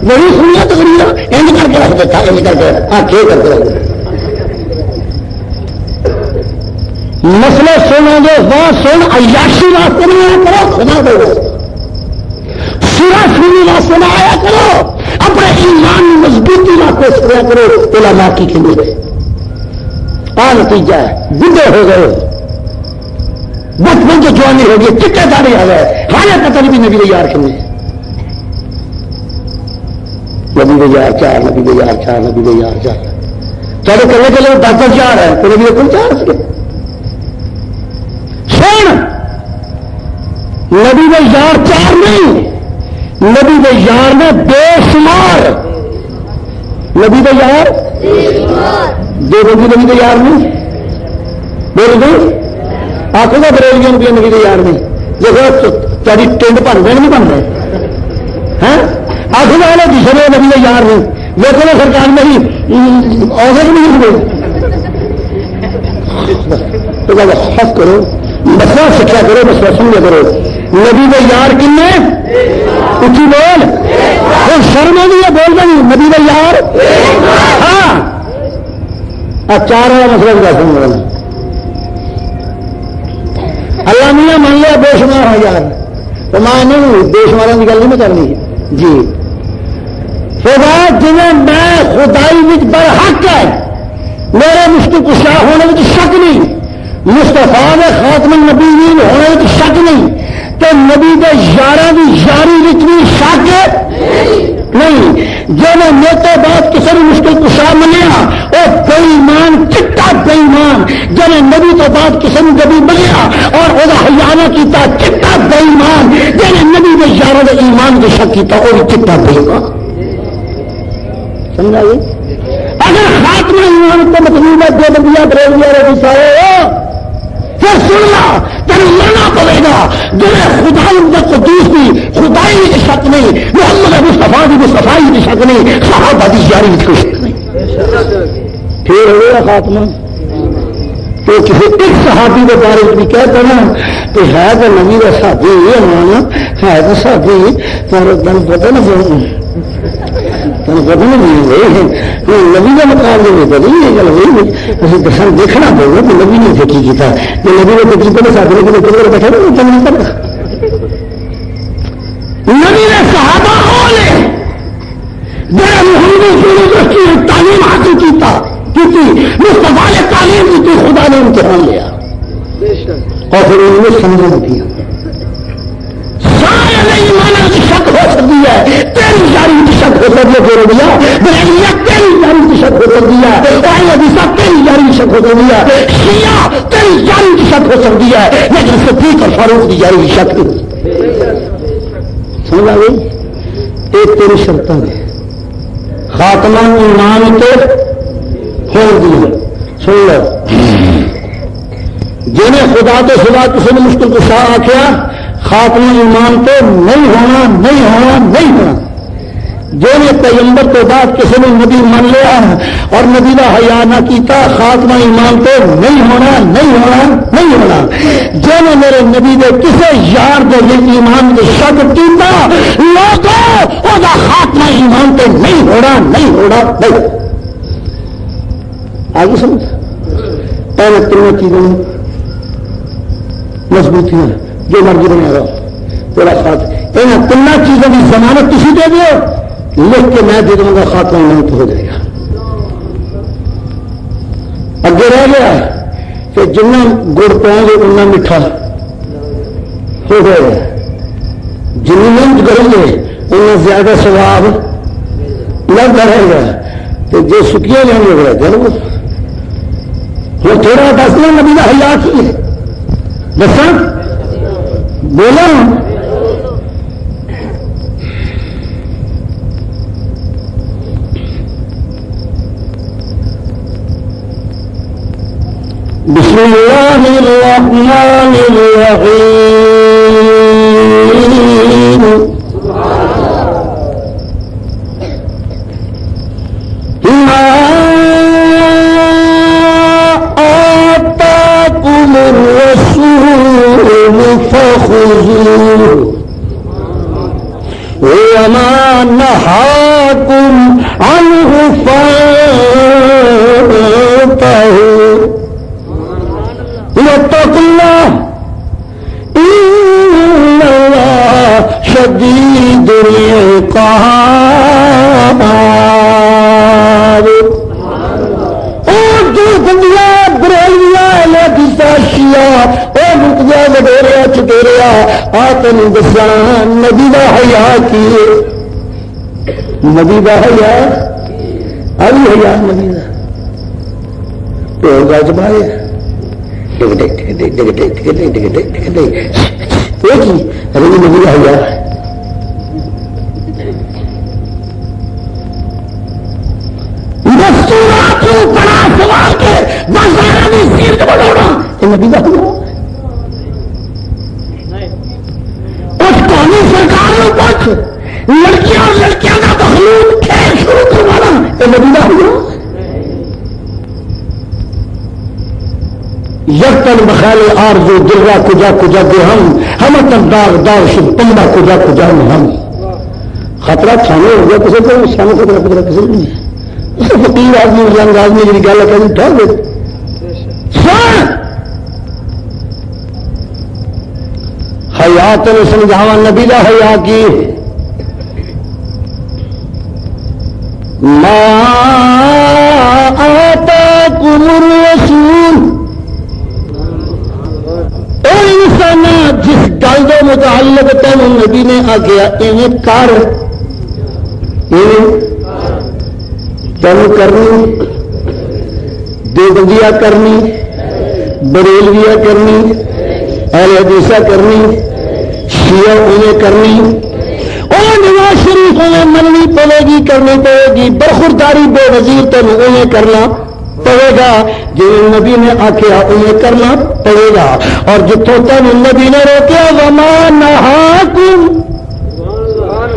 وہی سنیا تقریر اینڈ کر کے رکھ دیتا اینڈ کر کے آنکھیں کر کے رکھ دیتا مسئلے سنو گے وہاں سن عیاشی واسطے نہیں آیا کرو خدا دے سورا سنی واسطے نہ آیا کرو اپنے ایمان مضبوطی واسطے سنیا کرو علماء کی کھلے آ نتیجہ ہے بڈھے ہو گئے بچپن جو جوانی ہو گئی چٹے داڑھی آ گئے ہاں پتہ نہیں بھی نبی کے یار کھلے نبی کے یار چار نبی کے یار چار نبی کے یار چار چلو کلے کلے 10 چار ہے تو نبی کے کل 4 سکے نبی کے یار چار نہیں نبی کے یار میں بے شمار نبی کے یار دو بندی نبی کے یار نہیں بول دو آخو گا بریلیوں بھی نبی کے یار نہیں دیکھو تاری ٹنڈ بن رہے نہیں بن رہے آخو گا دوسرے نبی کے یار نہیں دیکھو نا سرکار میں ہی اوسط نہیں ہوئے حق کرو مسئلہ سکھا کرو مسئلہ سنیا کرو نبی کے یار کن اچھی بول شرم بھی ہے بول رہی نبی کا یار ہاں چار والا مسئلہ بھی سن رہا اللہ میاں مان لیا بے شمار ہے یار تو میں نہیں بے شمار کی گل نہیں کرنی جی خدا جی میں خدائی میں برحق ہے میرے مشکل کشا ہونے میں شک نہیں مصطفیٰ نے خاتم النبیین ہونے میں شک نہیں تو نبی کے یاراں کی یاری بھی شک نہیں جو میں میرے بعد کسی بھی مشکل کشا منیا وہ بے ایمان چٹا بے ایمان جب نبی تو بعد کسی نے نبی منیا اور وہ حیانہ کیتا چٹا بے ایمان جب نبی کے یاروں کے ایمان کے شک کیتا وہ چٹا بے ایمان سمجھا یہ اگر خاتمہ ایمان کا مطلب ہے دو بندیاں بریلویاں رہی سارے پھر سن لا تین لانا پڑے گا جنہیں خدائی کا قدوس بھی خدائی کی شک نہیں محمد مصطفیٰ کی مصطفیٰ کی شک نہیں صحابہ کی یاری کی شک نہیں پھر ہو گیا خاتمہ تو کسی ایک صحابی کے بارے میں کہتے ہیں کہ ہے تو نبی کا صحابی یہ مانا ہے تو ساتھی تین پتا نا تین پتا نہیں نبی کا مقام جو ہوتا نہیں یہ گل ہوئی نہیں دسان دیکھنا پڑے کہ نبی نے کی کیتا جو نبی نے کی پہلے ساتھ بیٹھے بیٹھا نا تم نہیں پتا نبی نے صحابہ والے جڑا محمد کی تعلیم حاصل کیتا مصطفیٰ نے تعلیم دیتی خدا نے امتحان لیا اور پھر انہوں نے سمجھا دیا سارے نہیں مانا کی شک ہو سکتی ہے تیری جاری کی شک ہو سکتی ہے پھر دیا بریلیہ تیری جاری کی شک ہو سکتی ہے اہل حدیث تیری جاری کی شک ہو سکتی ہے شیعہ تیری جاری کی شک ہو سکتی ہے لیکن صدیق اور فاروق کی جاری کی شک نہیں سمجھ آ گئی ایک تیری شرطیں ہے خاتمہ ایمان کے کھول دیا سن لو جنہیں خدا کے سوا کسی نے مشکل کو شاہ آخیا خاتمہ ایمان تو نہیں ہونا نہیں ہونا نہیں ہونا جنہیں پیغمبر کے بعد کسی نے نبی مان لیا اور نبی کا حیا نہ کیتا خاتمہ ایمان تو نہیں ہونا نہیں ہونا نہیں ہونا جنہیں میرے نبی نے کسی یار کے ایمان کے شک کیتا لوگوں وہ خاتمہ ایمان تو نہیں ہونا نہیں ہونا نہیں آگے سمجھ پہلے تینوں چیزوں مضبوطیاں جو مرضی بنے گا تیرا ساتھ انہیں تین چیزوں کی ضمانت کسی دے دو لکھ کے میں دے دوں گا خاتمہ ایمان تو ہو جائے گا اگے رہ گیا کہ جنہیں گڑ پائیں گے اتنا میٹھا ہو جائے گا جنہیں محنت کریں گے اتنا زیادہ ثواب لگتا رہے گا تو جو سکیاں لیں گے وہ ضرور وہ تھوڑا دس دیں نبی کا حیا کی ہے دسا بولا بسم اللہ الرحمن الرحیم وما نهاكم عنه فانتهوا واتقوا الله إن الله شديد العقاب وڈیریا چٹیریا آ تین دسا نبی کا حیا کی نبی کا حیا ابھی حیا نبی کا ٹول گج مارے نبی کا حیا نبی کا حیا لڑکیاں لڑکیاں کا مخلوق کھیل شروع کروانا یہ نبی کا حیا یقین بخال آرزو درا کجا کجا دے ہم داغ داغ شد پنڈا کجا کجا میں ہم خطرہ چھانے ہو گیا کسی کو سامنے خطرہ خطرہ کسی نہیں ہے اسے فقیر آدمی رنگ آدمی جی گل کہہ ڈر دے حیا تین سمجھاوا نبی کا حیا کی ما آتاکم الرسول اے انسان جس گل کے متعلق تین نبی نے آگیا ایویں کر تین کرنی دیوبندیاں کرنی بریلویاں کرنی اہل حدیثہ کرنی شیعہ انہیں کرنی اور نواز شریف انہیں مننی پڑے گی کرنی پڑے گی برخورداری بے وزیر تین انہیں کرنا پڑے گا جی نبی نے آخیا انہیں کرنا پڑے گا اور جتوں تین نبی نے روکیا وما نہاکم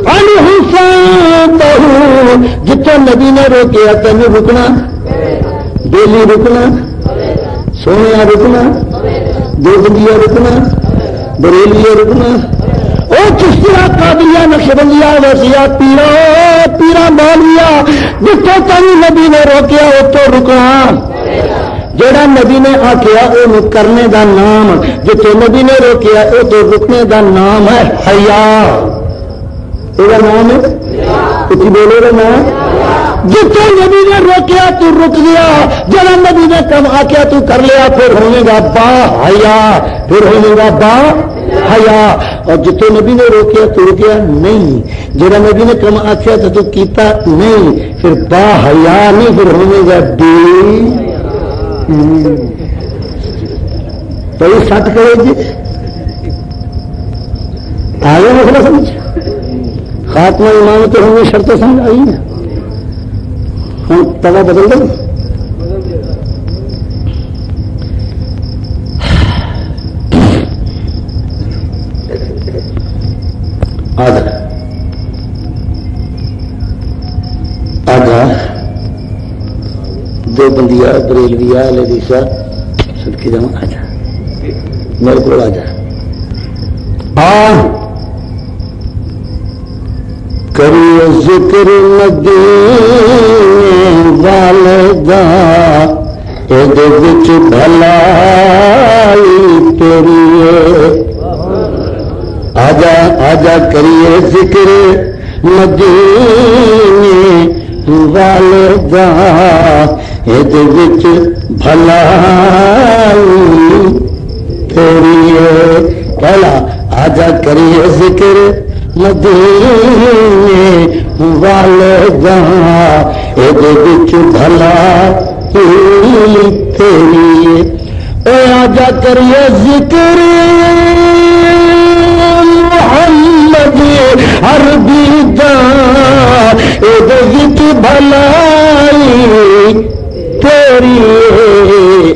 عنہ فانتہوا جتوں نبی نے روکیا تین رکنا ڈیلی رکنا سونے رکنا دیوبندیاں رکنا بریلیاں رکنا وہ چشتیہ قادریہ نقشبندیہ ویسیا پیرا مولویا جتوں تھی نبی نے روکیا اتوں رکنا جڑا نبی نے آخیا وہ کرنے دا نام جتوں نبی نے روکیا وہ تو رکنے دا نام ہے حیا یہ نام ہے کچھ بولے گا نام جتوں نبی نے روکیا تو رک گیا جڑا نبی نے کم آخیا تو کر لیا پھر ہونے گا با حیا پھر ہونے گا با حیا اور جتوں نبی نے روکیا تو رکیا نہیں جڑا نبی نے کم آخیا تو کیتا نہیں پھر با حیا نہیں پھر ہونے گا بے تو یہ سٹ کرے جی آگے مسئلہ سمجھ خاتمہ امام تو ہمیں شرط سمجھ آئی نا ہم توا بدل دیں آجا دو بندیا بریلویا لدیسا سڑکی جاؤ آ جا میرے کو آ جا کریے ذکر مدینے والدا یہ بھلائی تیری آجا آجا کریے ذکر مدینے والدا یہ بھلائی تیری پہلا آجا کریے ذکر مدینے والدا یہ بھلائی تیری اے آجا کریے ذکر محمد عربی دا یہ بھلائی تیری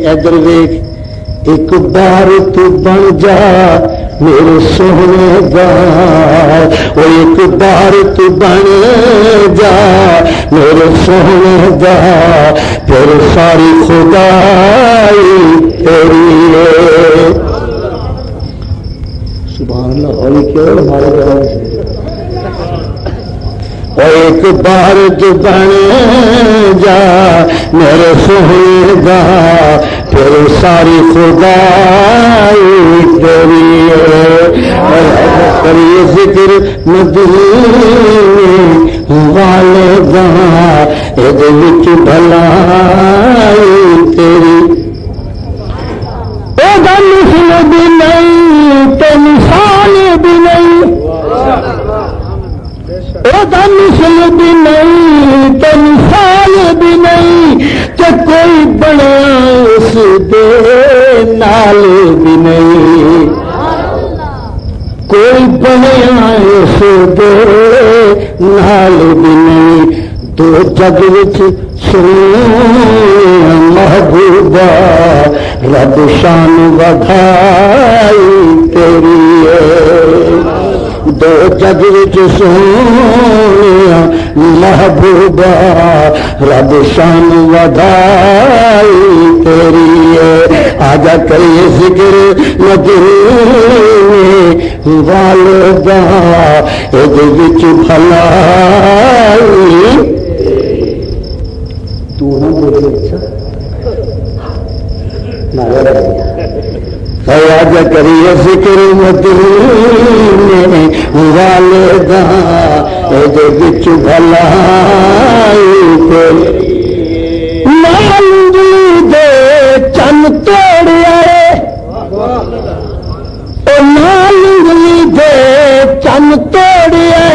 ادھر ویکھ ایک بار تو بن جا میرے سونے دا وہ ایک بار تو بن جا میرے سونے دا پھر ساری خدائی تیری سبحان اللہ ہولی کیوں ہمارے گھر سے ایک بار تو بن جا میرے سونے دا پھر ساری خدائی تیری کریے ذکر مدینے والدا یہ بھلائی تیری او دا مثل بھی نہیں تو مثال بھی نہیں مثل بھی نہیں تو مثال بھی نہیں تو کوئی بڑا اس دے نال بھی نہیں کوئی بڑا اس دے نال بھی نہیں دو جگ وچ سونے محبوبہ رب شان ودھائی تیری دو جگ وچ سونے محبوبہ رب شان ودھائی تیری آجا کریے ذکر مدینے والدا یہ بھلائی تو نہ بولے آجا کریے ذکر مدینے والدا یہ بھلائی تیری دے چن توڑیا نالنگلی دے چن توڑیا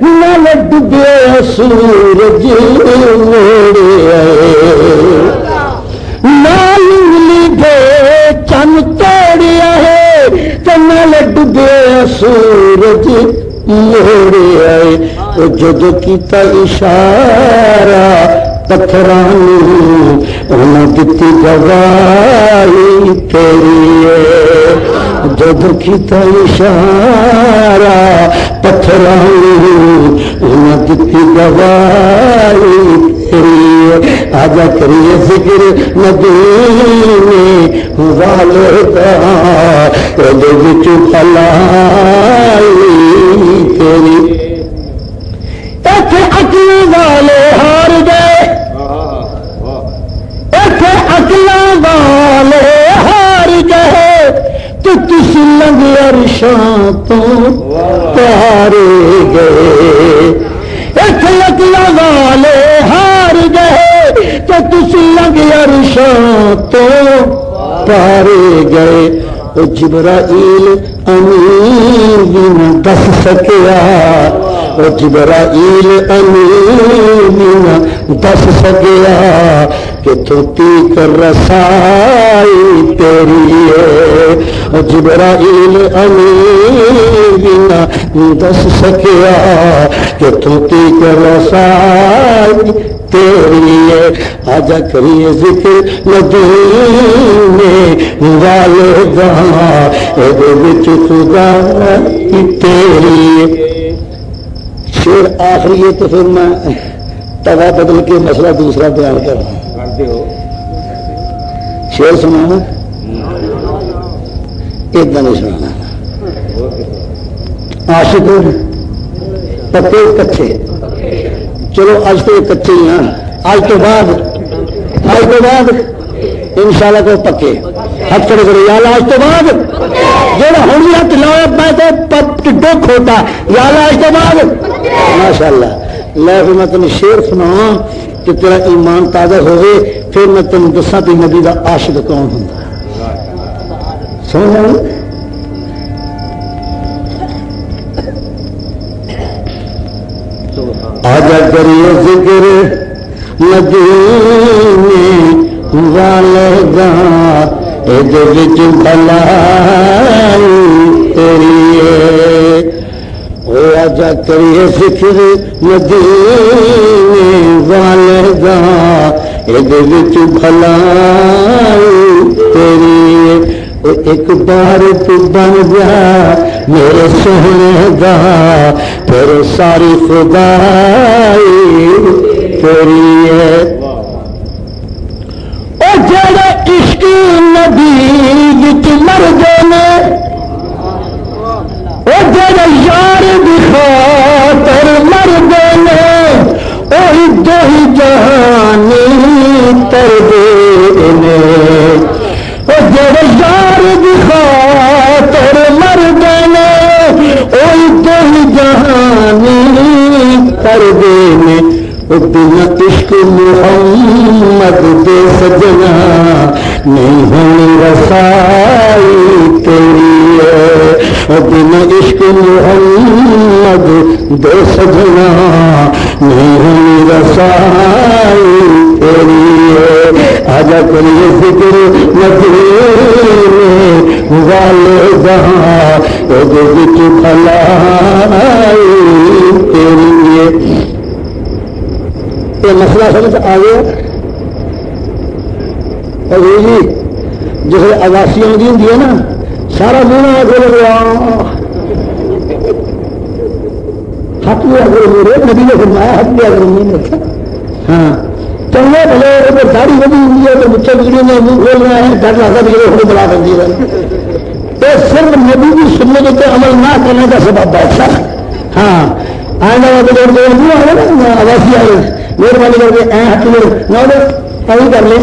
نہ ڈبیا سورج موڑیا نالنگلی دے چن توڑیا تو نہ ڈبیا سورج موڑیا جدو کیتا اشارہ پتھرانی انہوں دتی گواہی تیری جب کیتا اشارہ پتھرانی انہوں دتی گواہی تیری آجا کریے ذکر مدینے والے بھلائی تیری ایتھے عقل والے ہار گئے ایتھے عقل والے ہار گئے تو کس لنگ عرشاں تو پارے گئے ایتھے عقل والے ہار گئے تو کس لنگ عرشاں تو پارے گئے وہ جبرائیل امین بھی نہ دس سکیا وہ جبرائیل امین بھی نہ دس سکیا کہ تو تیک رسائی تیری ہے وہ جبرائیل امین بھی نہ دس سکیا کہ تو تیک رسائی تیری ہے آجا کریے ذکر مدینے والے جہاں اے وچ خدا تیری شیر آخری ہے تو پھر میں توا بدل کے مسئلہ دوسرا بیان کر رہا ہوں شیر سنانا اتنا نہیں سنانا عاشق پکے کچے چلو اج تو کچے ہی ہیں اج تو بعد انشاءاللہ کو پکے ہاتھ کھڑے کرو یا اللہ اج تو بعد جہاں ہوں بھی ہاتھ لایا میں تو ٹڈو کھوتا یا اللہ اج تو بعد ماشاء اللہ لے پھر میں تمہیں شیر سناواں کہ تیرا ایمان تازہ ہوئے پھر میں تمہیں دساں بھی نبی دا عاشق کون ہوں سمجھ آئی آجا کریے ذکر مدینے والے جہاں اے وچ بھلائی تیری ہے او آجا کریے ذکر مدینے والے جہاں اے وچ بھلائی تیری ہے ایک بار تو بن جا میرے سونے دا پھر ساری خدائی تیری ہے او جڑے عشق نبی وچ مر گئے او جڑے یار دی خاطر مر گئے اوہی دو ہی جہانی تر گئے جڑے یار دی خاطر مر گئے اوہی دو ہی جہانی کر گئے بنا عشق محمد دے سجنا نہیں ہونی رسائی تیری ہے بنا عشق محمد دے سجنا نہیں ہونی رسائی تیری ہے آجا کریے ذکر مدینے والے جہاں اے وچ بھلائی تیری ہے یہ مسئلہ سمجھ آ گیا جی جس آواسی آدھی ہوں نا سارا منہ کھول گیا حق لیا کرو میرے نبی نے فرمایا حق لیا کرو نہیں رکھا ہاں چنگے بھلے اگر داڑھی بڑی ہوئی ہے تو بچے بچڑی میں منہ کھول رہے ہیں ڈر لگتا ہے کہ بلا کر دی تو صرف نبی کی سنت پہ عمل نہ کرنے کا سبب ایسا ہاں آئندہ آواسی آئے مہربانی کر کے ہاتھ ابھی کر لیں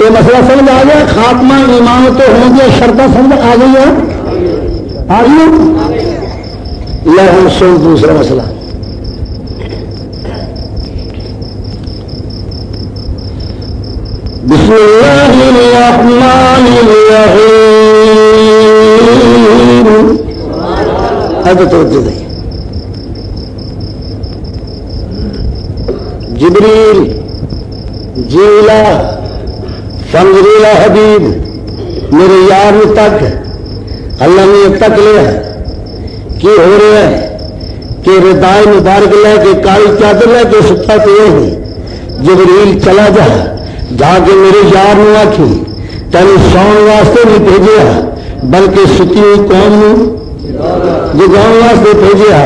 یہ مسئلہ سمجھ آ گیا خاتمہ ایمان تو ہوں گے شرطیں سمجھ آ گئی ہے آ گئی یہ ہم سن دوسرا مسئلہ بسم اللہ الرحمن الرحیم اب توجہ دیں جبریل جیلا فنگریلا حبیب میرے یار تک اللہ نے تک لیا کہ ہو رہا ہے کہ ردائے مبارک لے کے کالی چادر لے کے ستا پہ جبریل چلا جا جا کے میرے یار نے آخی تین سون واسطے نہیں بھیجا بلکہ ستی ہوئی قوم جگاؤ واسطے بھیجا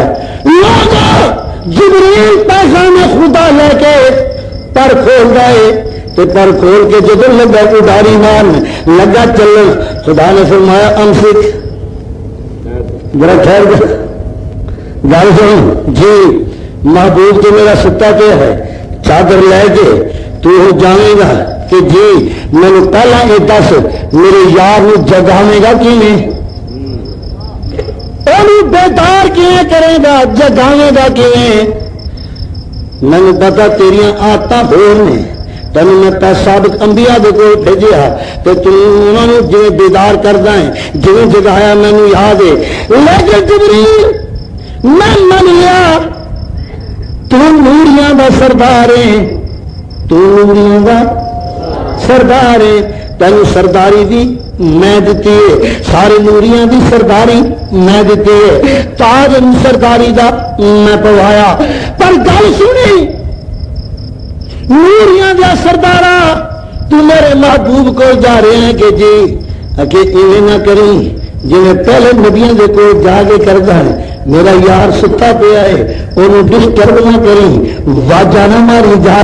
جبریل پیغام خدا لے کے پر کھول گئے تے پر کھول کے جب لگا اڈاری مان لگا چلن، خدا نے فرمایا امسک، ذرا ٹھہر گل سن جی، محبوب تو میرا ستا پہ ہے، چادر لے کے تو جانے گا کہ جی مینو پہلا یہ دس میرے یار جگاوے گا کی نہیں، بیدار کیے کرے گا، جگاوے گا کیے؟ مینو پتا تیریاں آدت ہور نے، تینوں میں سابق انبیاء دے کو بھیجیا تو انہوں نے جی بیدار کردا ہے، جی جگایا مینو یاد ہے، لیکن جبریل میں من لیا تو نوریاں دا سردار ہے، تو نوریاں دا سردار ہے، تینوں سرداری دی میں دیتی ہے، سارے نوریاں دی سرداری میں دیتی ہے، تاج سرداری دا میں پوایا، پر گل سنی نوریاں دیا سردارا تو میرے محبوب کو جا رہے ہیں کہ جی کہ ایویں نہ کریں جی پہلے نبیوں کے کول جا کے کرتا ہے، میرا یار ستا پیا ہے انہوں ڈسٹرب نہ کریں، واجہ نہ ماری جا